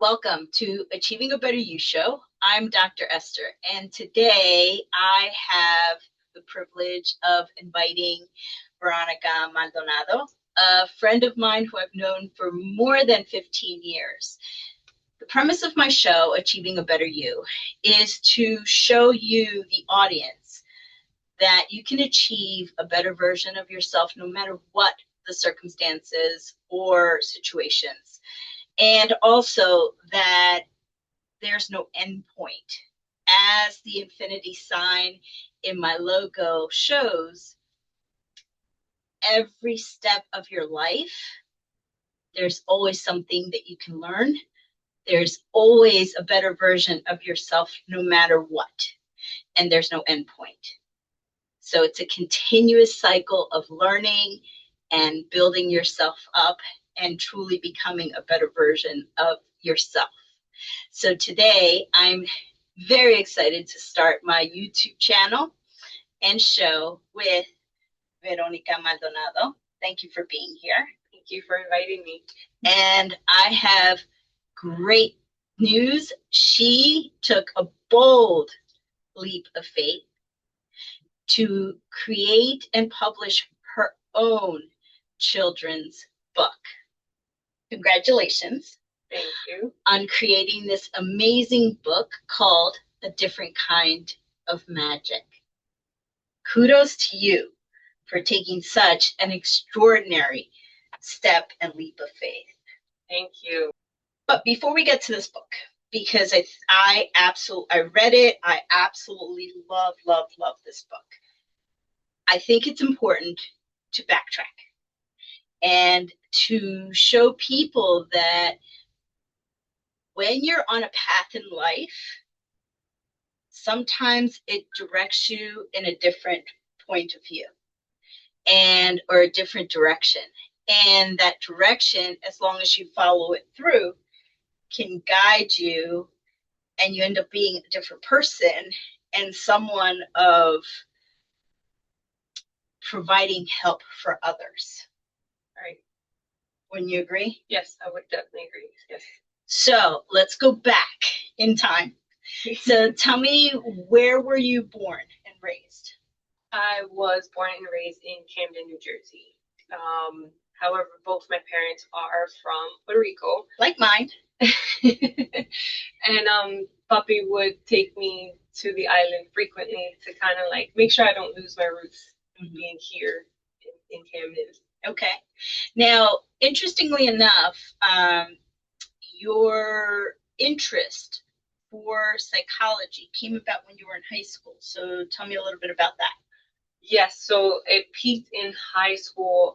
Welcome to Achieving a Better You show. I'm Dr. Esther, and today I have the privilege of inviting Veronica Maldonado, a friend of mine who I've known for more than 15 years. The premise of my show, Achieving a Better You, is to show you, the audience, that you can achieve a better version of yourself no matter what the circumstances or situations. And also that there's no end point. As the infinity sign in my logo shows, every step of your life, there's always something that you can learn. There's always a better version of yourself, no matter what. And there's no end point. So it's a continuous cycle of learning and building yourself up and truly becoming a better version of yourself. So today, I'm very excited to start my YouTube channel and show with Veronica Maldonado. Thank you for being here. Thank you for inviting me. And I have great news. She took a bold leap of faith to create and publish her own children's book. Congratulations. Thank you. On creating this amazing book called A Different Kind of Magic. Kudos to you for taking such an extraordinary step and leap of faith. Thank you. But before we get to this book, because I read it, I absolutely love this book. I think it's important to backtrack and to show people that when you're on a path in life, sometimes it directs you in a different point of view or a different direction. And that direction, as long as you follow it through, can guide you, and you end up being a different person and someone of providing help for others. Right. Wouldn't you agree? Yes, I would definitely agree. Yes. So let's go back in time. So tell me, where were you born and raised? I was born and raised in Camden, New Jersey. However, both my parents are from Puerto Rico. Like mine. And Papi would take me to the island frequently to kind of like make sure I don't lose my roots being here in Camden. Okay. Now, interestingly enough, your interest for psychology came about when you were in high school. So tell me a little bit about that. Yes, so it peaked in high school.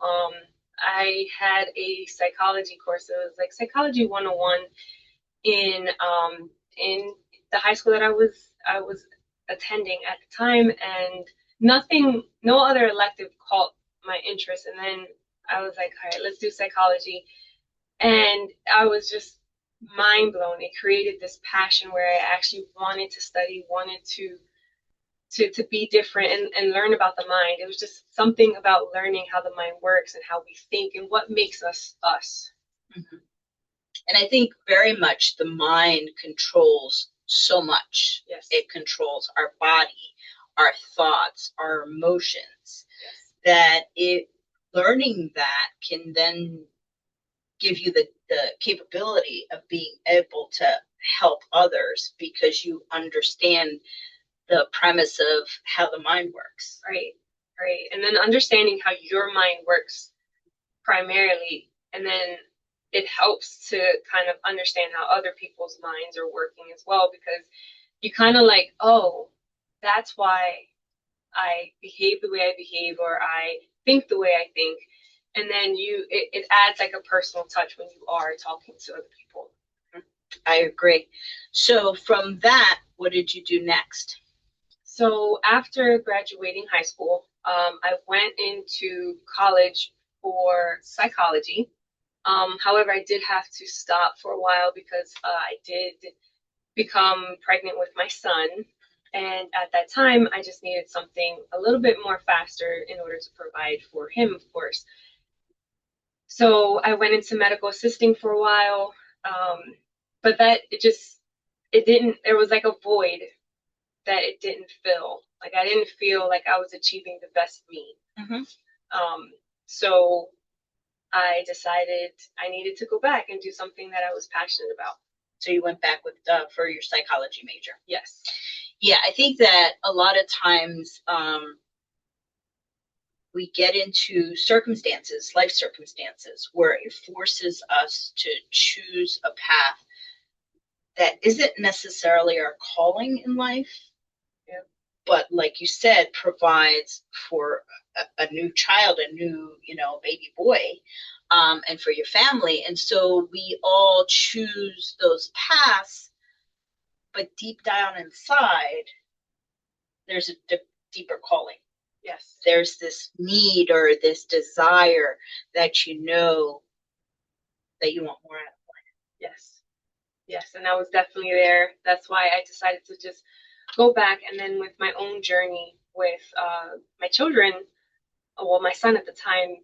I had a psychology course. It was like Psychology 101 in the high school that I was attending at the time, and no other elective caught my interest. And then I was like, all right, let's do psychology. And I was just mind blown. It created this passion where I actually wanted to study, wanted to be different and learn about the mind. It was just something about learning how the mind works and how we think and what makes us us. Mm-hmm. And I think very much the mind controls so much. Yes. It controls our body, our thoughts, our emotions. Yes. That learning that can then give you the capability of being able to help others because you understand the premise of how the mind works. Right. And then understanding how your mind works primarily, and then it helps to kind of understand how other people's minds are working as well, because you kind of like, oh, that's why I behave the way I behave, or I think the way I think. And then it adds like a personal touch when you are talking to other people. I agree. So from that, what did you do next? So after graduating high school, I went into college for psychology. However, I did have to stop for a while because I did become pregnant with my son. And at that time, I just needed something a little bit more faster in order to provide for him, of course. So I went into medical assisting for a while. But there was like a void that it didn't fill. Like I didn't feel like I was achieving the best me. Mm-hmm. So I decided I needed to go back and do something that I was passionate about. So you went back for your psychology major. Yes. Yeah, I think that a lot of times we get into life circumstances, where it forces us to choose a path that isn't necessarily our calling in life, but like you said, provides for a new child, a new, baby boy, and for your family. And so we all choose those paths, but deep down inside, there's a deeper calling. Yes. There's this need or this desire that you know that you want more out of life. Yes. Yes. And I was definitely there. That's why I decided to just go back. And then with my own journey with my children, well, my son at the time,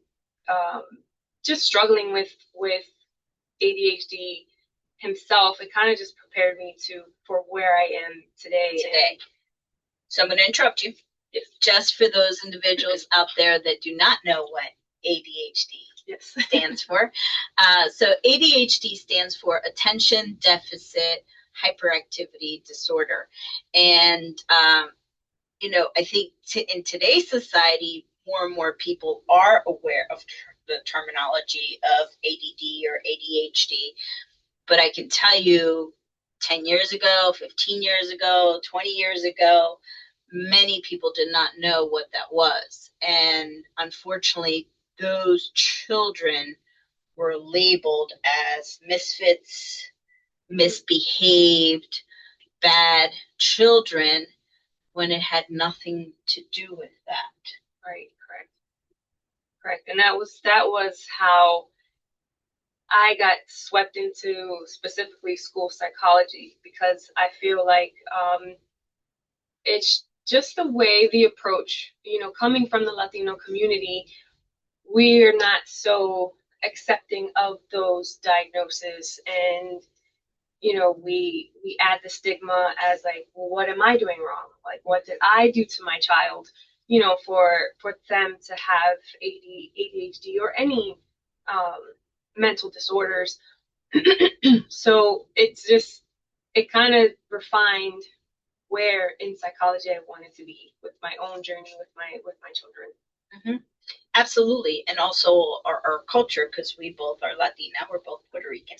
just struggling with ADHD himself, it kind of just prepared me for where I am today. So I'm going to interrupt you. Just for those individuals out there that do not know what ADHD stands for. So ADHD stands for Attention Deficit Hyperactivity Disorder. And, I think in today's society, more and more people are aware of the terminology of ADD or ADHD. But I can tell you 10 years ago, 15 years ago, 20 years ago, many people did not know what that was. And unfortunately, those children were labeled as misfits, misbehaved, bad children, when it had nothing to do with that. Right, correct. And that was how I got swept into specifically school psychology, because I feel like it's just the way the approach, coming from the Latino community, we're not so accepting of those diagnoses. And, we add the stigma as like, well, what am I doing wrong? Like, what did I do to my child, for them to have ADHD or any mental disorders. So it kind of refined where in psychology I wanted to be with my own journey with my children. Mm-hmm. Absolutely. And also our culture, because we both are Latina, we're both Puerto Rican.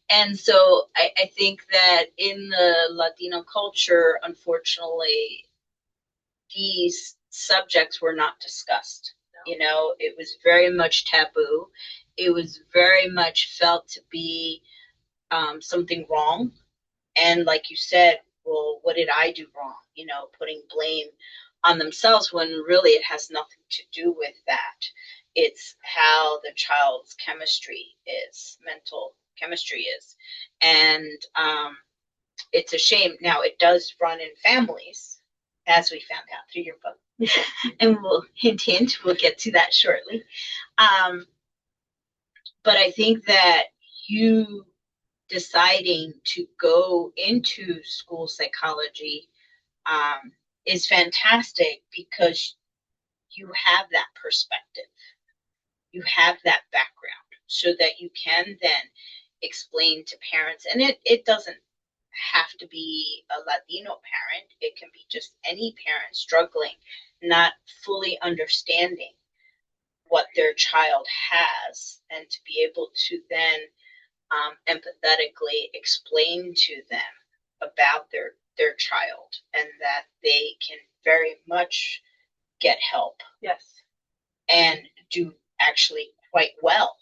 And so I think that in the Latino culture, unfortunately, these subjects were not discussed. No. It was very much taboo. It was very much felt to be something wrong. And like you said, well, what did I do wrong? Putting blame on themselves, when really it has nothing to do with that. It's how the child's mental chemistry is. And it's a shame. Now, it does run in families, as we found out through your book. And we'll hint, we'll get to that shortly. But I think that you deciding to go into school psychology is fantastic, because you have that perspective. You have that background, so that you can then explain to parents. And it doesn't have to be a Latino parent. It can be just any parent struggling, not fully understanding what their child has, and to be able to then empathetically explain to them about their child, and that they can very much get help. Yes. And do actually quite well.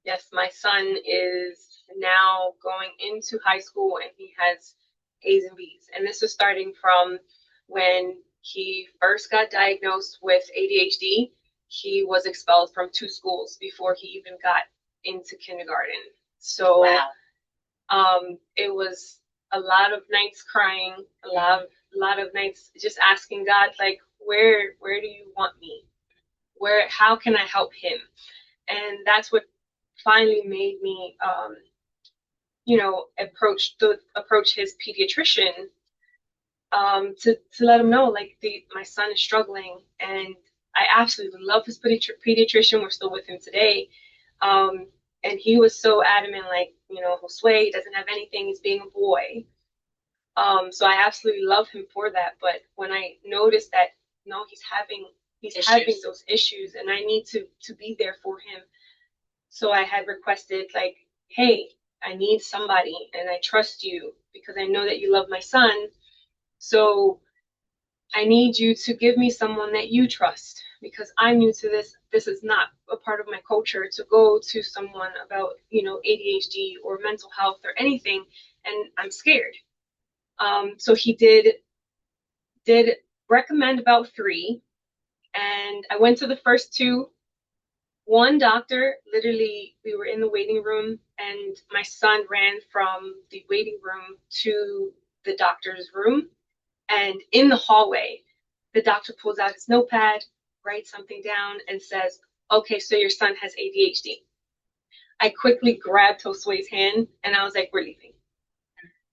Yes, my son is now going into high school, and he has A's and B's. And this is starting from when he first got diagnosed with ADHD. he was expelled from 2 schools before he even got into kindergarten. So it was a lot of nights crying, a lot of nights just asking God, like, where do you want me? How can I help him? And that's what finally made me, approach his pediatrician, to let him know, like, my son is struggling, and I absolutely love his pediatrician. We're still with him today. And he was so adamant, like, Josue doesn't have anything, he's being a boy. So I absolutely love him for that. But when I noticed that, no, he's having those issues, and I need to be there for him. So I had requested, like, hey, I need somebody, and I trust you because I know that you love my son. So I need you to give me someone that you trust, because I'm new to this. This is not a part of my culture to go to someone about, ADHD or mental health or anything, and I'm scared. So he did recommend about 3, and I went to the first 2. One doctor, literally, we were in the waiting room, and my son ran from the waiting room to the doctor's room. And in the hallway, the doctor pulls out his notepad, writes something down, and says, okay, so your son has ADHD. I quickly grabbed Josue's hand, and I was like, we're leaving.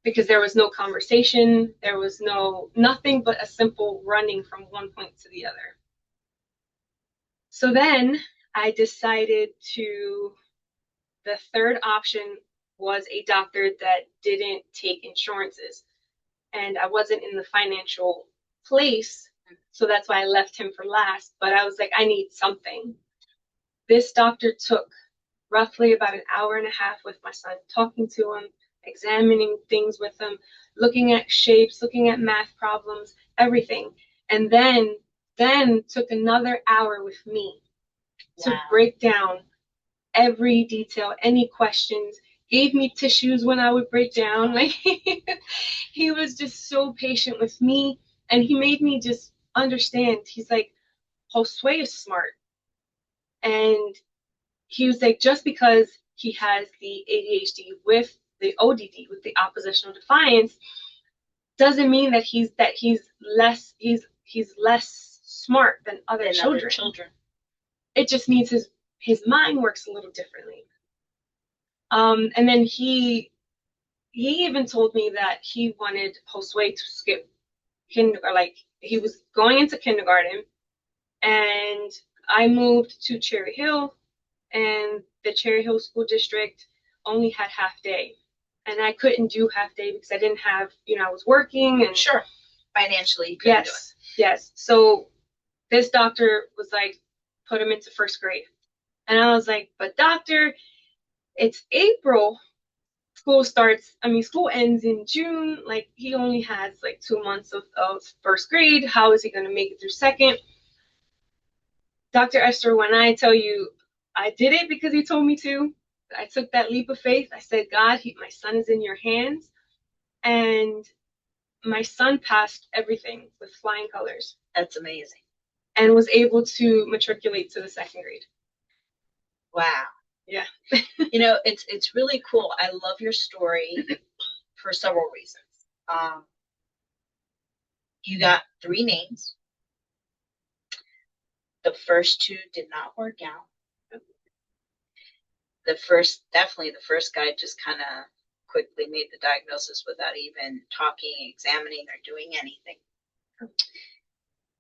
Because there was no conversation, there was nothing but a simple running from one point to the other. So then I decided the third option was a doctor that didn't take insurances. And I wasn't in the financial place, so that's why I left him for last. But I was like, I need something. This doctor took roughly about an hour and a half with my son, talking to him, examining things with him, looking at shapes, looking at math problems, everything. And then took another hour with me to break down every detail, any questions, gave me tissues when I would break down. Like, he was just so patient with me, and he made me just understand. He's like, Josue is smart. And he was like, just because he has the ADHD with the ODD, with the oppositional defiance, doesn't mean that he's less smart than other children. It just means his mind works a little differently. And then he even told me that he wanted Josue to skip kindergarten, like, he was going into kindergarten, and I moved to Cherry Hill, and the Cherry Hill School District only had half day, and I couldn't do half day because I didn't have, I was working, and sure, financially you couldn't do it. Yes. So this doctor was like, put him into first grade, and I was like, but doctor, it's April. School ends in June. Like, he only has like 2 months of first grade. How is he going to make it through second? Dr. Esther, when I tell you I did it because he told me to, I took that leap of faith. I said, God, my son is in your hands. And my son passed everything with flying colors. That's amazing. And was able to matriculate to the second grade. Wow. Yeah. It's really cool. I love your story for several reasons. You got 3 names. The first 2 did not work out. The first guy just kind of quickly made the diagnosis without even talking, examining, or doing anything.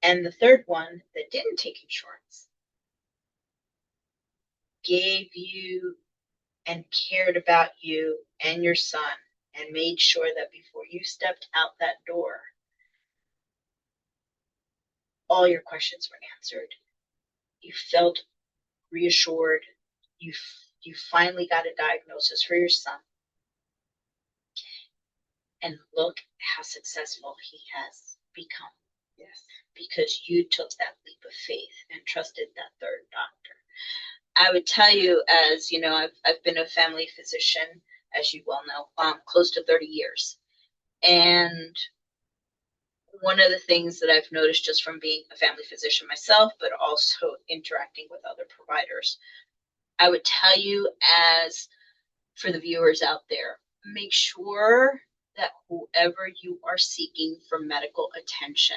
And the third one that didn't take insurance gave you and cared about you and your son, and made sure that before you stepped out that door, all your questions were answered. You felt reassured. You finally got a diagnosis for your son. And look how successful he has become. Yes. Because you took that leap of faith and trusted that third doctor. I would tell you, as you know, I've been a family physician, as you well know, close to 30 years. And one of the things that I've noticed just from being a family physician myself, but also interacting with other providers, I would tell you, as for the viewers out there, make sure that whoever you are seeking for medical attention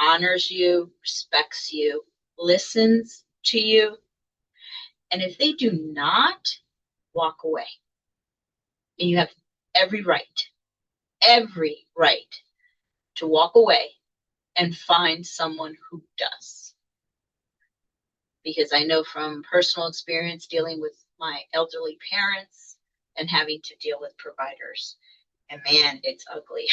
honors you, respects you, listens to you. And if they do not, walk away. And you have every right to walk away and find someone who does. Because I know from personal experience dealing with my elderly parents and having to deal with providers, and man, it's ugly.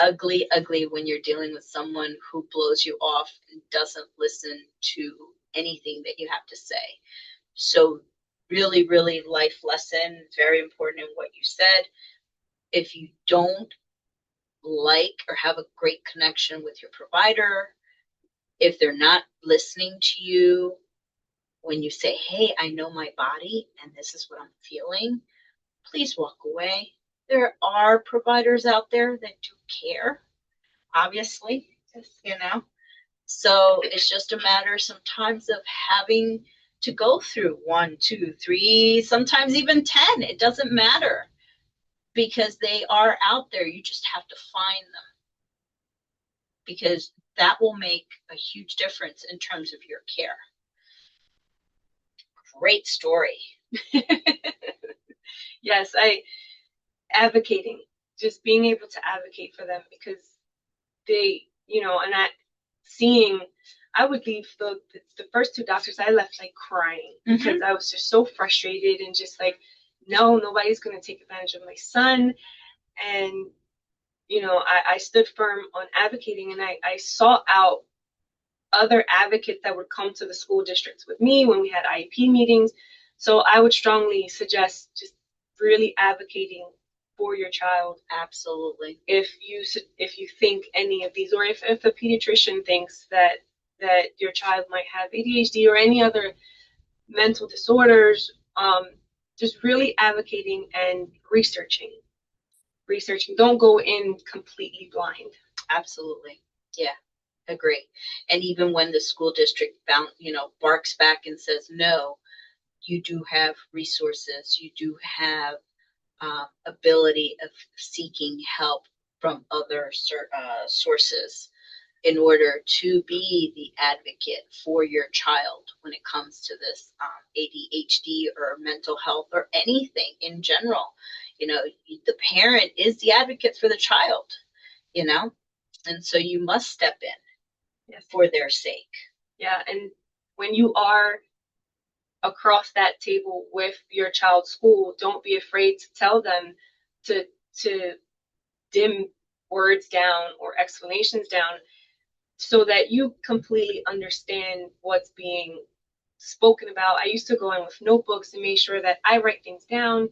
Ugly when you're dealing with someone who blows you off and doesn't listen to anything that you have to say. So really life lesson, very important in what you said. If you don't like or have a great connection with your provider, if they're not listening to you when you say, hey, I know my body and this is what I'm feeling, please walk away. There are providers out there that do care, obviously, So it's just a matter sometimes of having to go through 1, 2, 3, sometimes even 10. It doesn't matter, because they are out there. You just have to find them, because that will make a huge difference in terms of your care. Great story. Yes, advocating, just being able to advocate for them, because they, and I would leave the first 2 doctors, I left like crying, because I was just so frustrated and just like, no, nobody's going to take advantage of my son. And, I stood firm on advocating, and I sought out other advocates that would come to the school districts with me when we had IEP meetings. So I would strongly suggest just really advocating for your child. Absolutely. If you think any of these, or if a pediatrician thinks that your child might have ADHD or any other mental disorders, just really advocating and researching. Don't go in completely blind. Absolutely. Yeah, agree. And even when the school district barks back and says no, you do have resources. You do have ability of seeking help from other sources in order to be the advocate for your child when it comes to this ADHD or mental health or anything in general. The parent is the advocate for the child, and so you must step in. Yes. For their sake. Yeah, and when you are across that table with your child's school, don't be afraid to tell them to dim words down or explanations down, so that you completely understand what's being spoken about. I used to go in with notebooks and make sure that I write things down,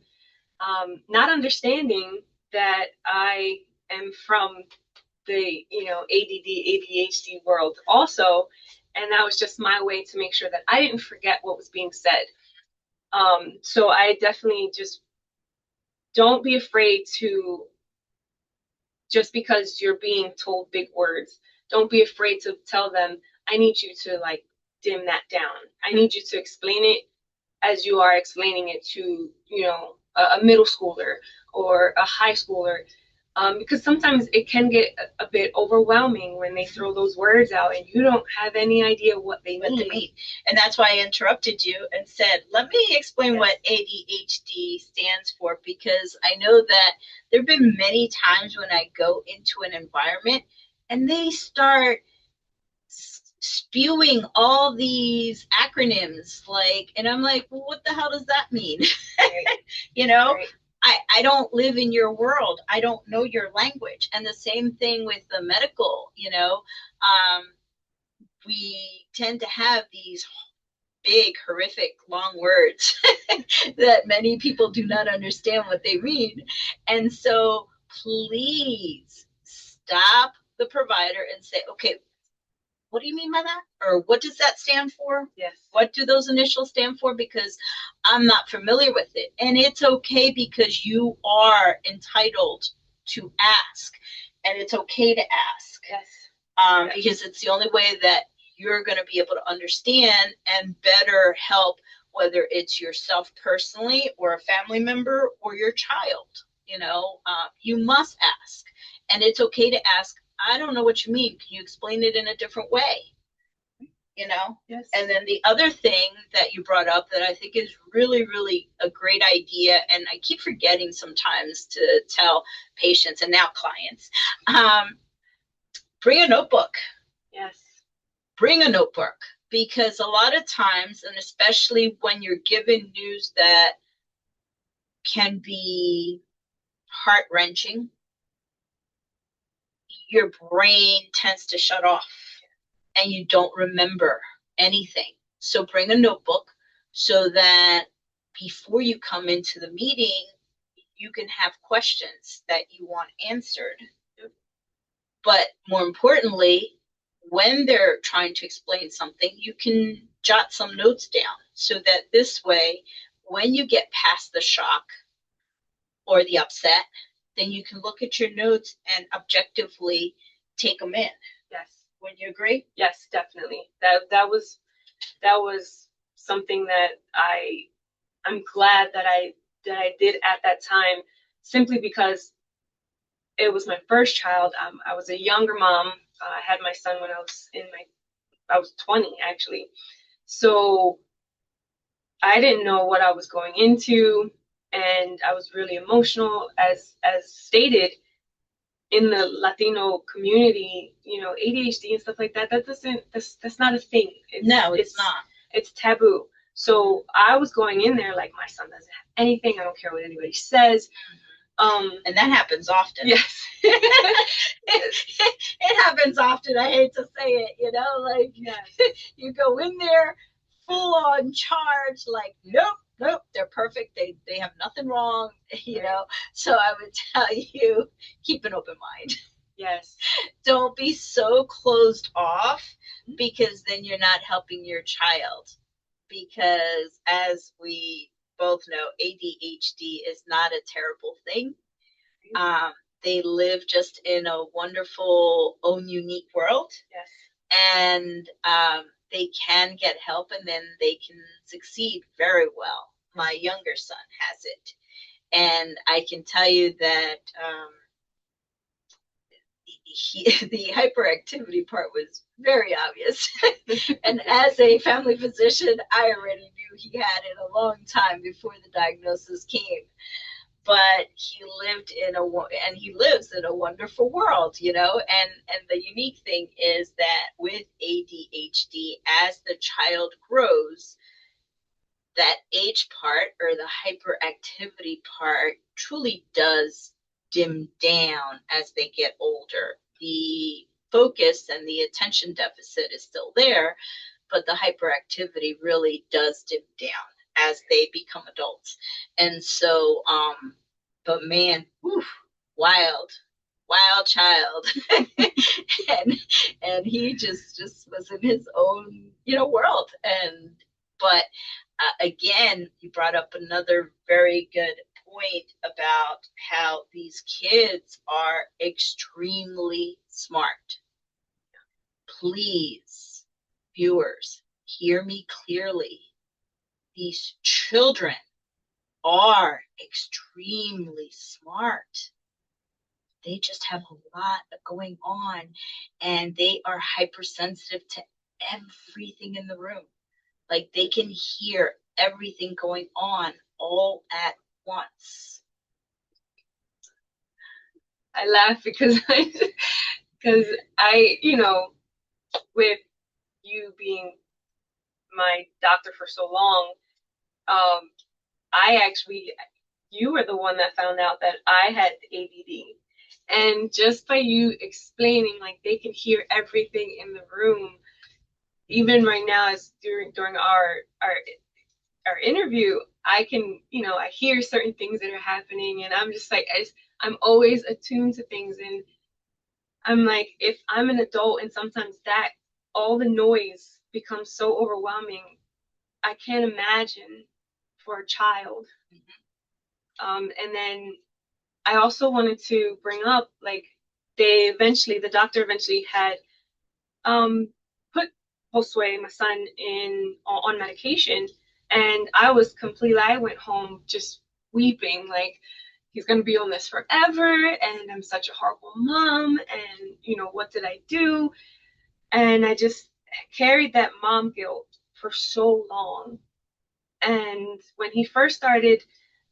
not understanding that I am from the ADD, ADHD world also, and that was just my way to make sure that I didn't forget what was being said. So I definitely just don't be afraid to, just because you're being told big words, don't be afraid to tell them, I need you to like dim that down. I need you to explain it as you are explaining it to, a middle schooler or a high schooler. Because sometimes it can get a bit overwhelming when they throw those words out and you don't have any idea what they mean. And that's why I interrupted you and said, let me explain what ADHD stands for, because I know that there have been many times when I go into an environment and they start spewing all these acronyms, and I'm like, well, what the hell does that mean? Right. Right. I don't live in your world. I don't know your language. And the same thing with the medical, we tend to have these big, horrific, long words that many people do not understand what they mean. And so please stop the provider and say, okay, what do you mean by that? Or what does that stand for? Yes. What do those initials stand for? Because I'm not familiar with it. And it's okay, because you are entitled to ask. and it's okay to ask. Yes. Because it's the only way that you're going to be able to understand and better help, whether it's yourself personally or a family member or your child. You must ask, and it's okay to ask. I don't know what you mean. Can you explain it in a different way? Yes. And then the other thing that you brought up that I think is really, really a great idea, and I keep forgetting sometimes to tell patients and now clients, bring a notebook. Yes. Bring a notebook, because a lot of times, and especially when you're given news that can be heart-wrenching, your brain tends to shut off and you don't remember anything. So bring a notebook so that before you come into the meeting, you can have questions that you want answered. But more importantly, when they're trying to explain something, you can jot some notes down so that this way, when you get past the shock or the upset, then you can look at your notes and objectively take them in. Yes. Would you agree? Yes, definitely. That was something that I'm glad that I did at that time, simply because it was my first child. I was a younger mom. I had my son when I was 20 actually. So I didn't know what I was going into, and I was really emotional. As stated, in the Latino community, ADHD and stuff like that, that's not a thing. It's not. It's taboo. So I was going in there like, my son doesn't have anything. I don't care what anybody says. And that happens often. Yes. It happens often. I hate to say it, Yes. You go in there full on charge, like, nope, they're perfect. They have nothing wrong, So I would tell you, keep an open mind. Yes. Don't be so closed off, because then you're not helping your child. Because as we both know, ADHD is not a terrible thing. They live just in a wonderful, own unique world. Yes. And they can get help, and then they can succeed very well. My younger son has it. And I can tell you that the hyperactivity part was very obvious. And as a family physician, I already knew he had it a long time before the diagnosis came. But he lives in a wonderful world, and the unique thing is that with ADHD, as the child grows, that age part, or the hyperactivity part, truly does dim down as they get older. The focus and the attention deficit is still there, but the hyperactivity really does dim down as they become adults. And so, but man, wild child. and he just was in his own, world. But again, you brought up another very good point about how these kids are extremely smart. Please, viewers, hear me clearly. These children are extremely smart. They just have a lot going on, and they are hypersensitive to everything in the room. Like, they can hear everything going on all at once. I laugh because I, with you being my doctor for so long, you were the one that found out that I had ADD. And just by you explaining, like, they can hear everything in the room, even right now, as during our interview, I can, I hear certain things that are happening, and I'm just like, I'm always attuned to things. And I'm like, if I'm an adult and sometimes that all the noise becomes so overwhelming, I can't imagine for a child. And then I also wanted to bring up, like, the doctor eventually had put Josue, my son, on medication, and I went home just weeping, like, he's going to be on this forever, and I'm such a horrible mom, and, what did I do? And I just carried that mom guilt for so long. And when he first started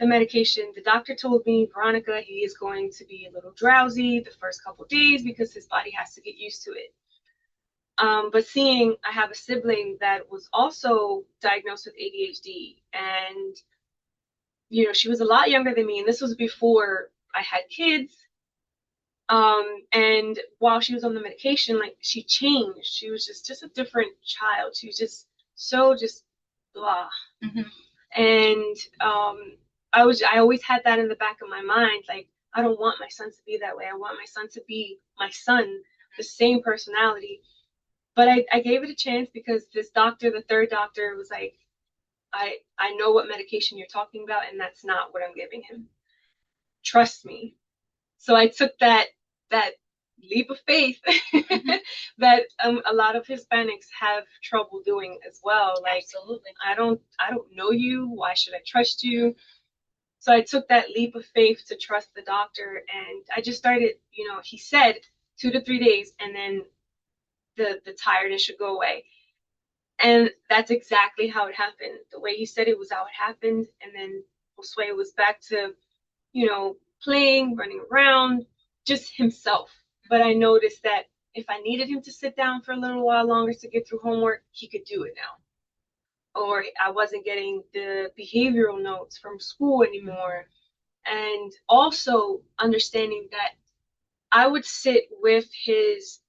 the medication, the doctor told me, Veronica, he is going to be a little drowsy the first couple days because his body has to get used to it. But seeing I have a sibling that was also diagnosed with ADHD, and she was a lot younger than me, and this was before I had kids. And while she was on the medication, like, she changed. She was just a different child. She was just blah. Mm-hmm. And I always had that in the back of my mind, like, I don't want my son to be that way. I want my son to be my son, the same personality. But I gave it a chance because this doctor, the third doctor, was like, I know what medication you're talking about, and that's not what I'm giving him. Trust me. So I took that leap of faith that a lot of Hispanics have trouble doing as well. Like, absolutely, I don't know you. Why should I trust you? So I took that leap of faith to trust the doctor, and I just started. He said 2 to 3 days, and then the tiredness should go away. And that's exactly how it happened. The way he said it was how it happened. And then Josue was back to, playing, running around, just himself. But I noticed that if I needed him to sit down for a little while longer to get through homework, he could do it now. Or I wasn't getting the behavioral notes from school anymore. And also understanding that I would sit with his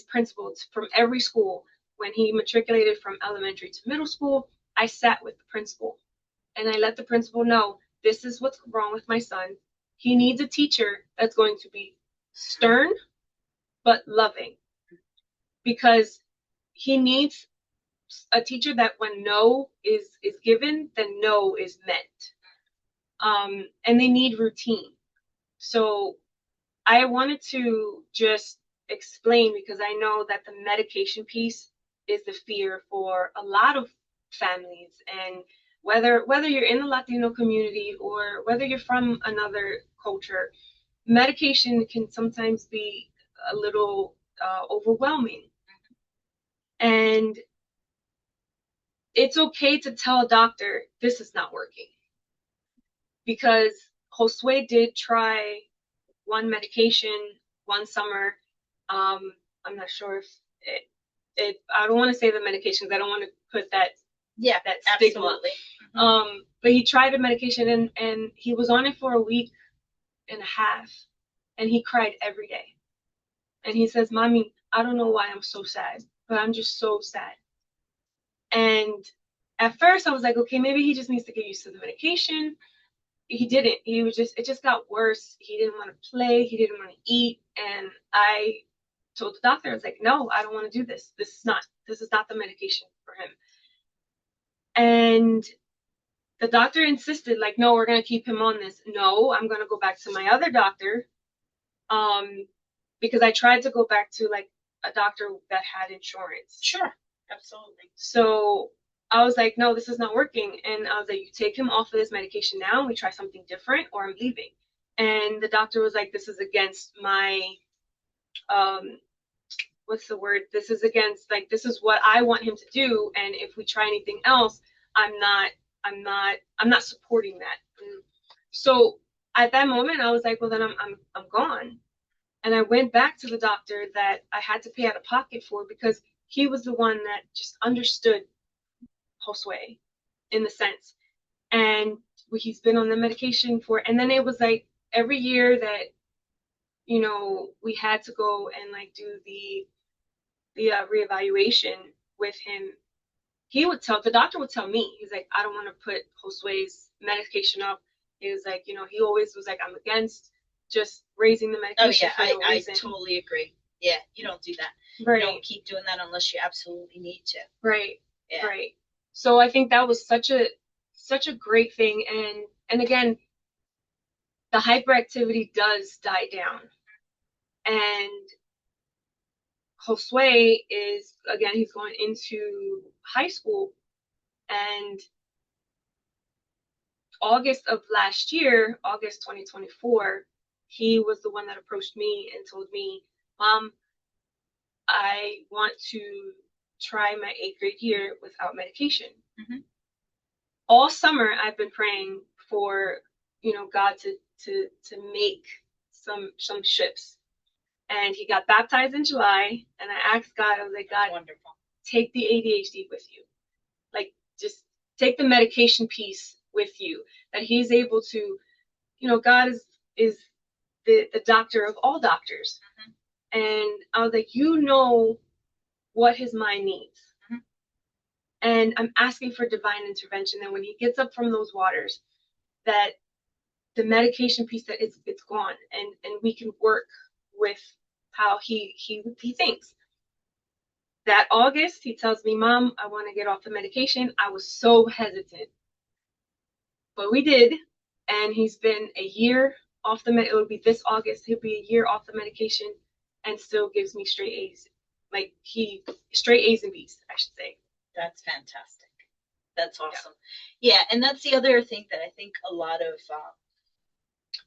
principals from every school. When he matriculated from elementary to middle school, I sat with the principal and I let the principal know, this is what's wrong with my son. He needs a teacher that's going to be stern but loving, because he needs a teacher that when no is given, then no is meant. And they need routine. So I wanted to just explain, because I know that the medication piece is the fear for a lot of families, and whether you're in the Latino community or whether you're from another culture, medication can sometimes be a little overwhelming. And it's okay to tell a doctor, this is not working. Because Josue did try one medication one summer. I'm not sure if I don't want to say the medications. I don't want to put that stigma. Absolutely. But he tried the medication, and he was on it for a week and a half, and he cried every day. And he says, Mommy, I don't know why I'm so sad, but I'm just so sad. And at first I was like, okay, maybe he just needs to get used to the medication. He didn't. It just got worse. He didn't want to play. He didn't want to eat. And I told the doctor, I was like, no, I don't want to do this. This is not the medication for him. And the doctor insisted, like, no, we're going to keep him on this. No, I'm going to go back to my other doctor. Because I tried to go back to, like, a doctor that had insurance. Sure. Absolutely. So I was like, no, this is not working. And I was like, you take him off of this medication now, and we try something different, or I'm leaving. And the doctor was like, this is against my, what's the word? This is against, like, this is what I want him to do. And if we try anything else, I'm not supporting that. And so at that moment, I was like, well, then I'm gone. And I went back to the doctor that I had to pay out of pocket for, because he was the one that just understood Josue in the sense. And he's been on the medication and then it was like every year that, we had to go and, like, do the reevaluation with him. The doctor would tell me, he's like, I don't want to put Josue's medication up. He was like, he always was like, I'm against just raising the medication. Oh yeah, I totally agree. Yeah, you don't do that. Right. You don't keep doing that unless you absolutely need to. Right. Yeah. Right. So I think that was such a great thing. And again, the hyperactivity does die down. And Josue is, again, he's going into high school. And August of last year, August 2024, he was the one that approached me and told me, Mom, I want to try my 8th grade year without medication. Mm-hmm. All summer, I've been praying for, God to make some shifts. And he got baptized in July, and I asked God, I was like, God, wonderful. Take the ADHD with you. Like, just take the medication piece with you, that he's able to, God is the doctor of all doctors. Mm-hmm. And I was like, what his mind needs. Mm-hmm. And I'm asking for divine intervention. And when he gets up from those waters, that the medication piece, that it's gone, and we can work with how he thinks. That August, he tells me, Mom, I want to get off the medication. I was so hesitant. But we did. And he's been a year off the it will be this August. He'll be a year off the medication and still gives me straight A's. Like, straight A's and B's, I should say. That's fantastic. That's awesome. Yeah, and that's the other thing that I think a lot of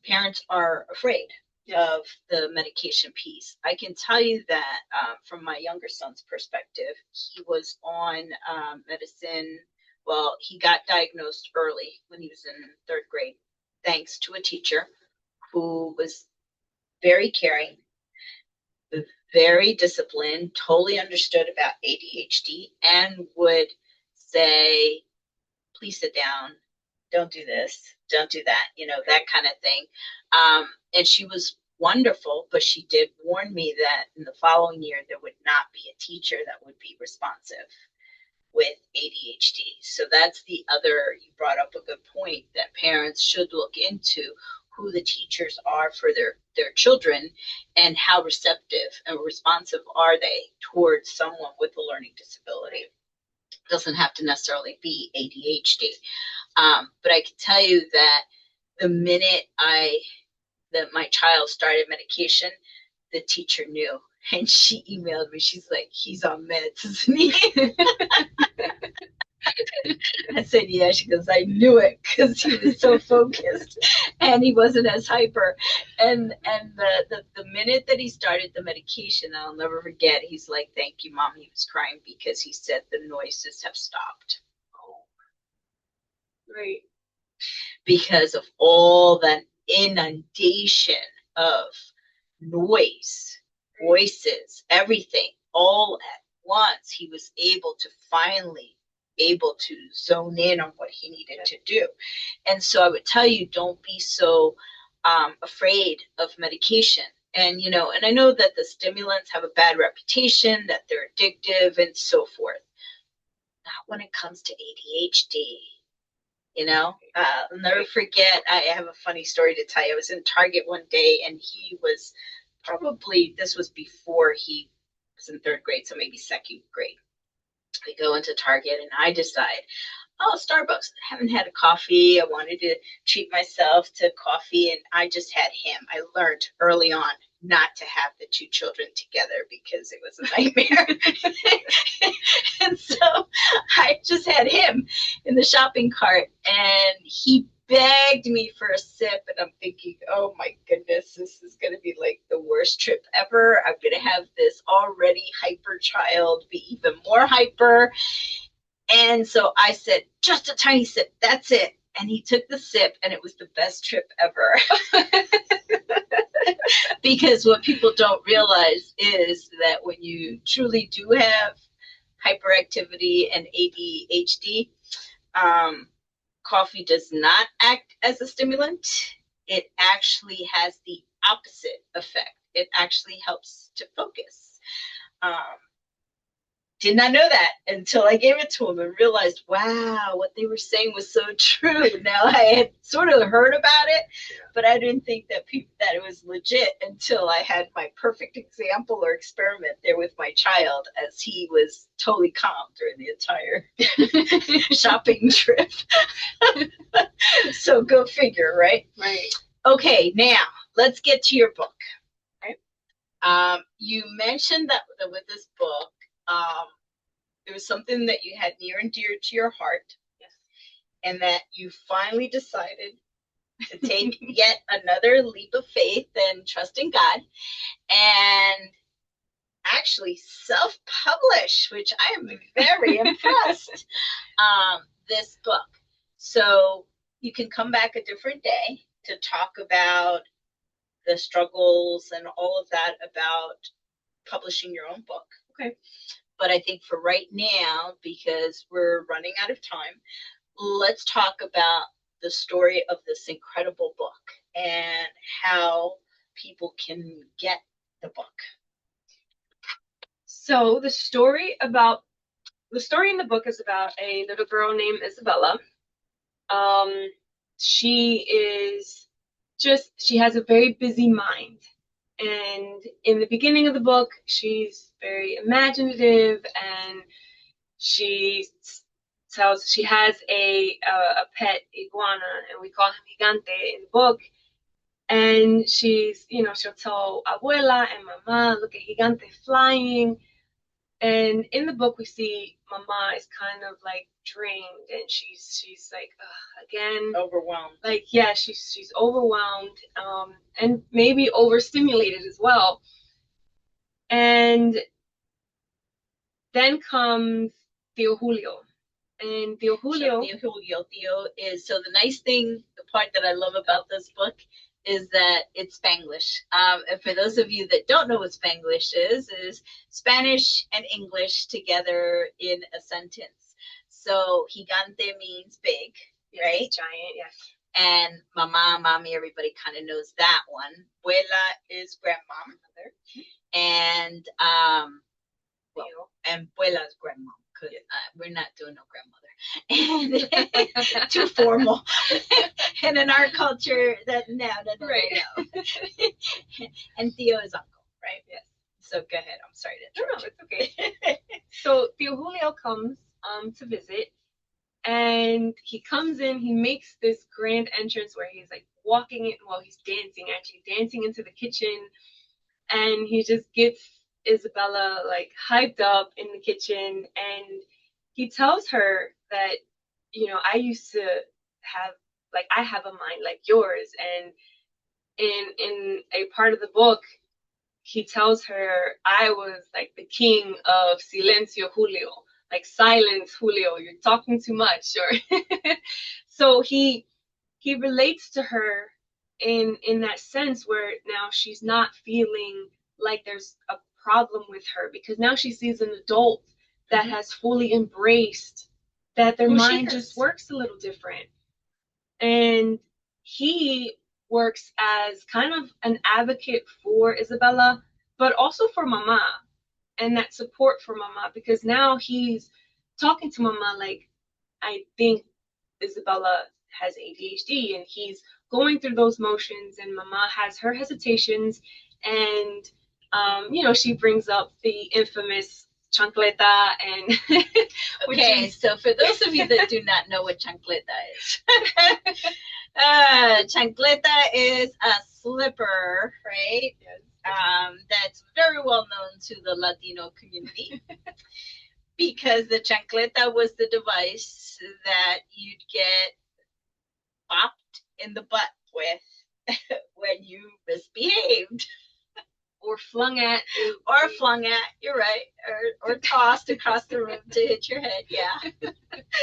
parents are afraid of, the medication piece. I can tell you that from my younger son's perspective, he was on medicine. Well, he got diagnosed early when he was in 3rd grade, thanks to a teacher who was very caring, very disciplined, totally understood about ADHD, and would say, please sit down, don't do this, don't do that, that kind of thing. And she was wonderful, but she did warn me that in the following year, there would not be a teacher that would be responsive with ADHD. So that's the other, you brought up a good point, that parents should look into who the teachers are for their children, and how receptive and responsive are they towards someone with a learning disability. It doesn't have to necessarily be ADHD. But I can tell you that the minute that my child started medication, the teacher knew, and she emailed me. She's like, he's on meds, isn't he? I said, yeah. She goes, I knew it, because he was so focused and he wasn't as hyper. And the minute that he started the medication, I'll never forget, he's like, thank you, Mom. He was crying because he said the noises have stopped. Right. Because of all that inundation of noise, voices, everything, all at once, he was able to zone in on what he needed to do. And so I would tell you, don't be so afraid of medication. And, and I know that the stimulants have a bad reputation, that they're addictive and so forth. Not when it comes to ADHD. I'll never forget, I have a funny story to tell you. I was in Target one day, and he was this was before he was in 3rd grade, so maybe 2nd grade. We go into Target, and I decide, Starbucks, I haven't had a coffee. I wanted to treat myself to coffee, and I just had him. I learned early on not to have the 2 children together because it was a nightmare. And so I just had him in the shopping cart, and he begged me for a sip, and I'm thinking, oh my goodness, this is going to be like the worst trip ever. I'm going to have this already hyper child be even more hyper. And so I said, just a tiny sip, that's it. And he took the sip, and it was the best trip ever. Because what people don't realize is that when you truly do have hyperactivity and ADHD, coffee does not act as a stimulant. It actually has the opposite effect. It actually helps to focus. Did not know that until I gave it to him and realized, wow, what they were saying was so true. Now, I had sort of heard about it, but I didn't think that it was legit until I had my perfect example or experiment there with my child, as he was totally calm during the entire shopping trip. So go figure, right? Right. Okay, now let's get to your book. You mentioned that with this book, there was something that you had near and dear to your heart, Yes. and that you finally decided to take yet another leap of faith and trust in God, and actually self-publish, which I am very impressed. This book. So you can come back a different day to talk about the struggles and all of that about publishing your own book. Okay. But I think for right now, because we're running out of time, let's talk about the story of this incredible book and how people can get the book. So the story in the book is about a little girl named Isabela. She has a very busy mind. And in the beginning of the book, she's very imaginative, and she has a pet iguana, and we call him Gigante in the book. And she'll tell Abuela and Mama, look at Gigante flying. And in the book, we see Mama is kind of like drained, and she's like, again, overwhelmed. Like, yeah, she's overwhelmed, and maybe overstimulated as well. And then comes Tío Julio. And Tío Julio is, so the nice thing, the part that I love about this book is that it's Spanglish. And for those of you that don't know what Spanglish is Spanish and English together in a sentence. So Gigante means big, yes, right? Giant, yes. And mama, mommy, everybody kind of knows that one. Abuela is grandmom. And and abuela's grandma. We're not doing no grandmother. And too formal. And in our culture, that no. And Tío is uncle, right? Yes. So go ahead. I'm sorry to interrupt. No, it's okay. So Tío Julio comes to visit, and he comes in. He makes this grand entrance where he's like walking in. Well, he's dancing into the kitchen, and he just gets Isabela like hyped up in the kitchen, and he tells her that, I used to have, like, I have a mind like yours. And in a part of the book, he tells her, I was like the king of Silencio Julio, like, silence Julio, you're talking too much. Or so he relates to her in that sense, where now she's not feeling like there's a problem with her, because now she sees an adult that has fully embraced that their mind just works a little different. And he works as kind of an advocate for Isabela, but also for Mama, and that support for Mama, because now he's talking to Mama like, I think Isabela has ADHD, and he's going through those motions, and Mama has her hesitations, and she brings up the infamous chancleta. And okay, so for those of you that do not know what chancleta is, chancleta is a slipper, right? Yes. That's very well known to the Latino community. Because the chancleta was the device that you'd get bopped in the butt with when you misbehaved. Or flung at. You're right. Or tossed across the room to hit your head, yeah.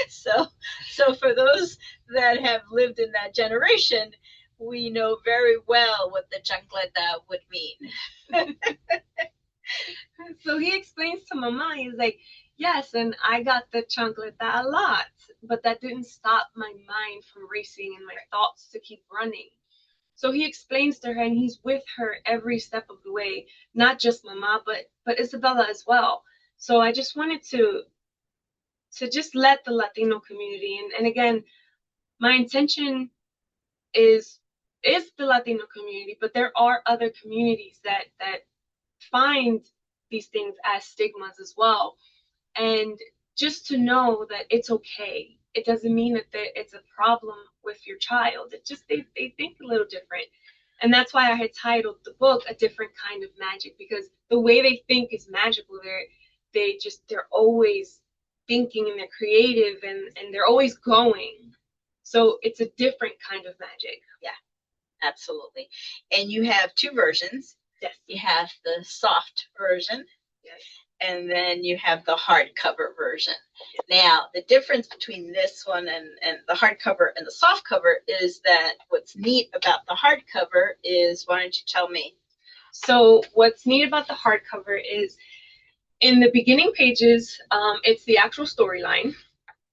So for those that have lived in that generation, we know very well what the chancleta would mean. So he explains to Mama, he's like, yes, and I got the chancleta a lot, but that didn't stop my mind from racing and my thoughts to keep running. So he explains to her, and he's with her every step of the way, not just Mama, but Isabela as well. So I just wanted to just let the Latino community, and again, my intention is the Latino community, but there are other communities that find these things as stigmas as well. And just to know that it's okay. It doesn't mean that it's a problem with your child. It's just they think a little different. And that's why I had titled the book A Different Kind of Magic, because the way they think is magical. They're always thinking, and they're creative, and they're always going. So it's a different kind of magic. Yeah, absolutely. And you have two versions. Yes. You have the soft version. Yes. And then you have the hardcover version. Now, the difference between this one and the hardcover and the soft cover is that what's neat about the hardcover is, why don't you tell me? So what's neat about the hardcover is in the beginning pages, it's the actual storyline.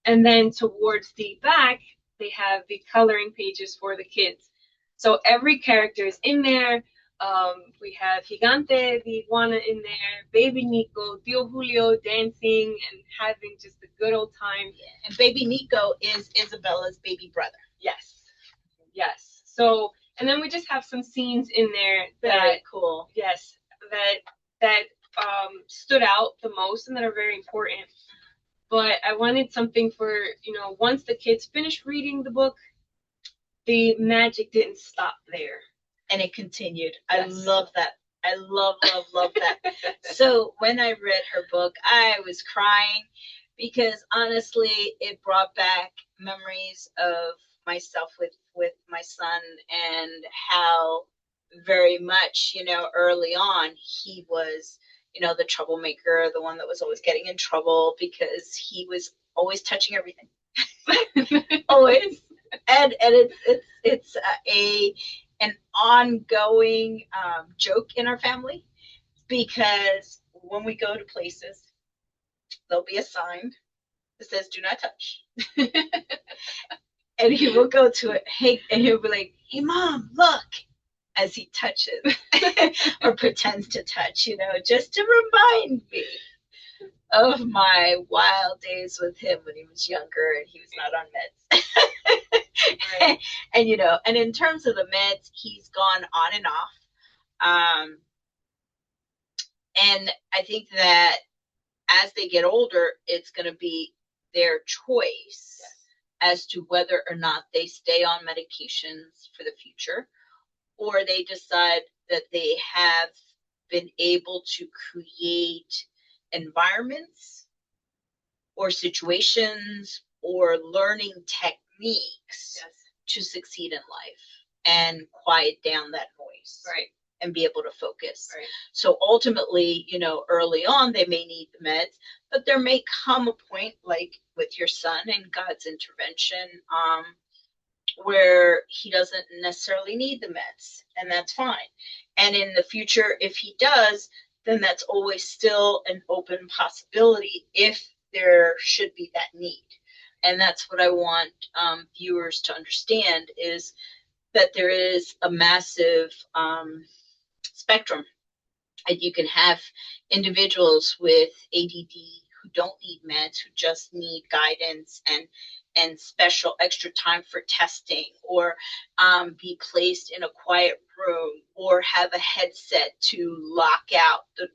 And then towards the back, they have the coloring pages for the kids. So every character is in there. We have Gigante, the iguana, in there, baby Nico, Tio Julio dancing and having just a good old time. Yeah. And baby Nico is Isabela's baby brother. Yes. Yes. So, and then we just have some scenes in there that, very cool. Yes, that stood out the most and that are very important. But I wanted something for, once the kids finished reading the book, the magic didn't stop there. And it continued. Yes. I love that. I love that. So when I read her book, I was crying because honestly, it brought back memories of myself with my son, and how very much, early on, he was, the troublemaker, the one that was always getting in trouble because he was always touching everything. Always. And it's an ongoing joke in our family, because when we go to places, there'll be a sign that says "Do not touch," and he will go to it. Hey, and he'll be like, "Hey, Mom, look," as he touches or pretends to touch, just to remind me of my wild days with him when he was younger and he was not on meds. Right. And in terms of the meds, he's gone on and off. And I think that as they get older, it's going to be their choice as to whether or not they stay on medications for the future, or they decide that they have been able to create environments or situations or learning techniques to succeed in life and quiet down that noise. Right. And be able to focus. Right. So ultimately, early on, they may need the meds, but there may come a point, like with your son and God's intervention, where he doesn't necessarily need the meds, and that's fine. And in the future, if he does, then that's always still an open possibility if there should be that need. And that's what I want viewers to understand, is that there is a massive spectrum. And you can have individuals with ADD who don't need meds, who just need guidance and special extra time for testing, or be placed in a quiet room, or have a headset to lock out the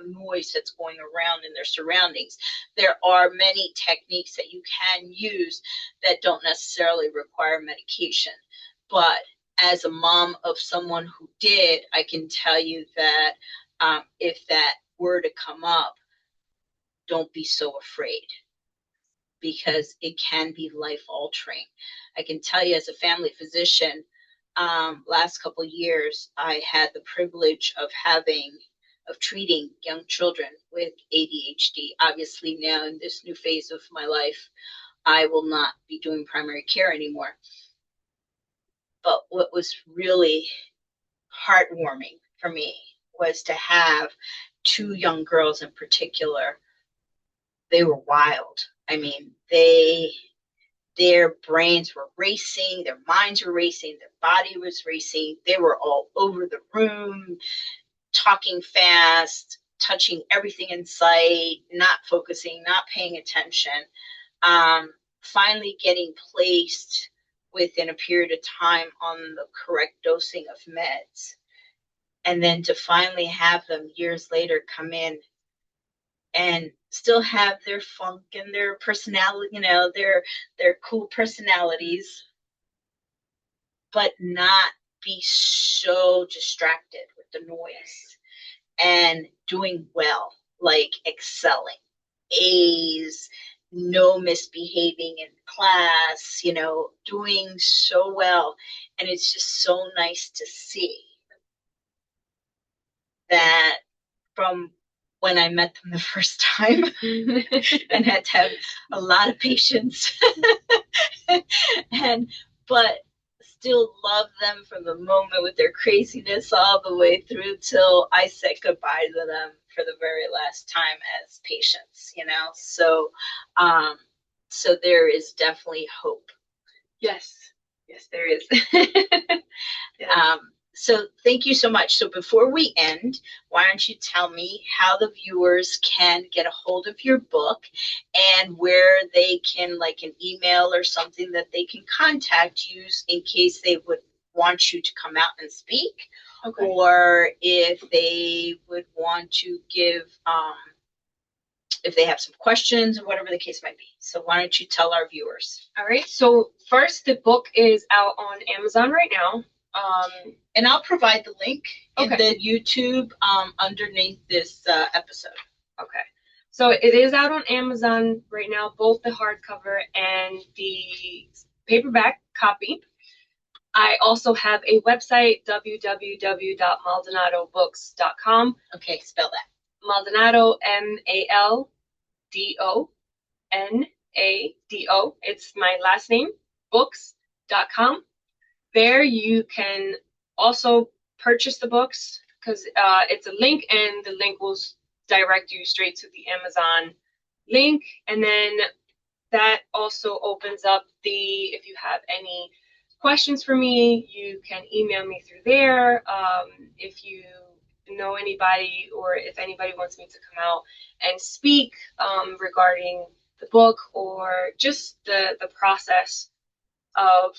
noise that's going around in their surroundings. There are many techniques that you can use that don't necessarily require medication. But as a mom of someone who did, I can tell you that if that were to come up, don't be so afraid, because it can be life altering. I can tell you, as a family physician, last couple of years, I had the privilege of treating young children with ADHD. Obviously now in this new phase of my life, I will not be doing primary care anymore. But what was really heartwarming for me was to have two young girls in particular. They were wild. I mean, their brains were racing, their minds were racing, their body was racing. They were all over the room, talking fast, touching everything in sight, not focusing, not paying attention. Finally getting placed within a period of time on the correct dosing of meds. And then to finally have them years later come in and still have their funk and their personality, their cool personalities, but not be so distracted with the noise and doing well, like excelling, A's, no misbehaving in class, doing so well. And it's just so nice to see that from when I met them the first time and had to have a lot of patience but still love them from the moment with their craziness all the way through till I said goodbye to them for the very last time as patients, so there is definitely hope. Yes, there is. Yeah. So thank you so much. So before we end, why don't you tell me how the viewers can get a hold of your book and where they can, like an email or something that they can contact you in case they would want you to come out and speak, okay, or if they would want to give, if they have some questions or whatever the case might be. So why don't you tell our viewers? All right. So first, the book is out on Amazon right now. And I'll provide the link in the YouTube underneath this episode. Okay. So it is out on Amazon right now, both the hardcover and the paperback copy. I also have a website, www.maldonadoBooks.com. Okay, spell that. Maldonado, Maldonado. It's my last name, books.com. There you can also purchase the books because it's a link, and the link will direct you straight to the Amazon link. And then that also opens up if you have any questions for me, you can email me through there. If you know anybody, or if anybody wants me to come out and speak regarding the book or just the process of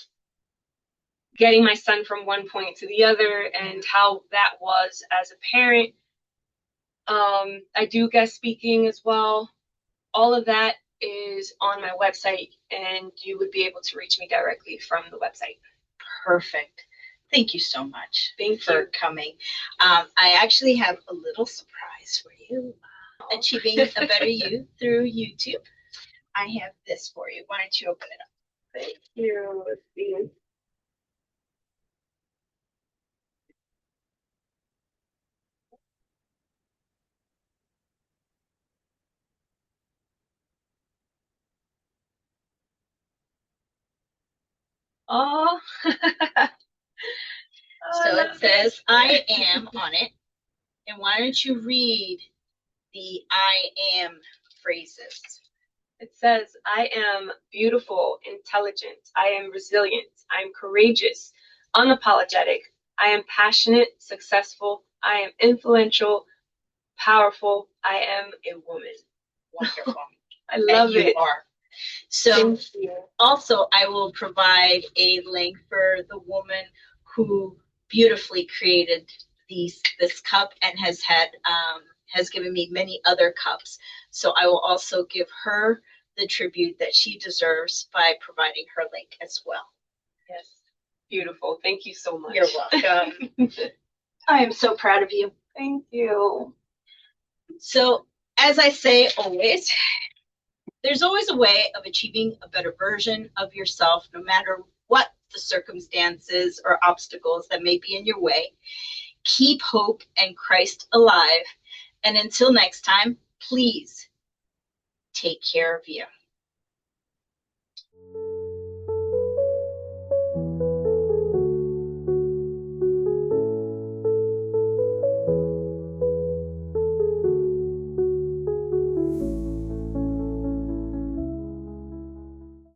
getting my son from one point to the other and how that was as a parent. I do guest speaking as well. All of that is on my website, and you would be able to reach me directly from the website. Perfect. Thank you so much. Thank you for coming. I actually have a little surprise for you. Achieving a Better You through YouTube. I have this for you. Why don't you open it up? Thank you. Let's see. Oh. So it says, I am on it. And why don't you read the I am phrases? It says, I am beautiful, intelligent. I am resilient. I am courageous, unapologetic. I am passionate, successful. I am influential, powerful. I am a woman. Wonderful. I love and you it. Are. So also, I will provide a link for the woman who beautifully created this cup and has given me many other cups. So I will also give her the tribute that she deserves by providing her link as well. Yes. Beautiful. Thank you so much. You're welcome. I am so proud of you. Thank you. So, as I say always, there's always a way of achieving a better version of yourself, no matter what the circumstances or obstacles that may be in your way. Keep hope and Christ alive. And until next time, please take care of you.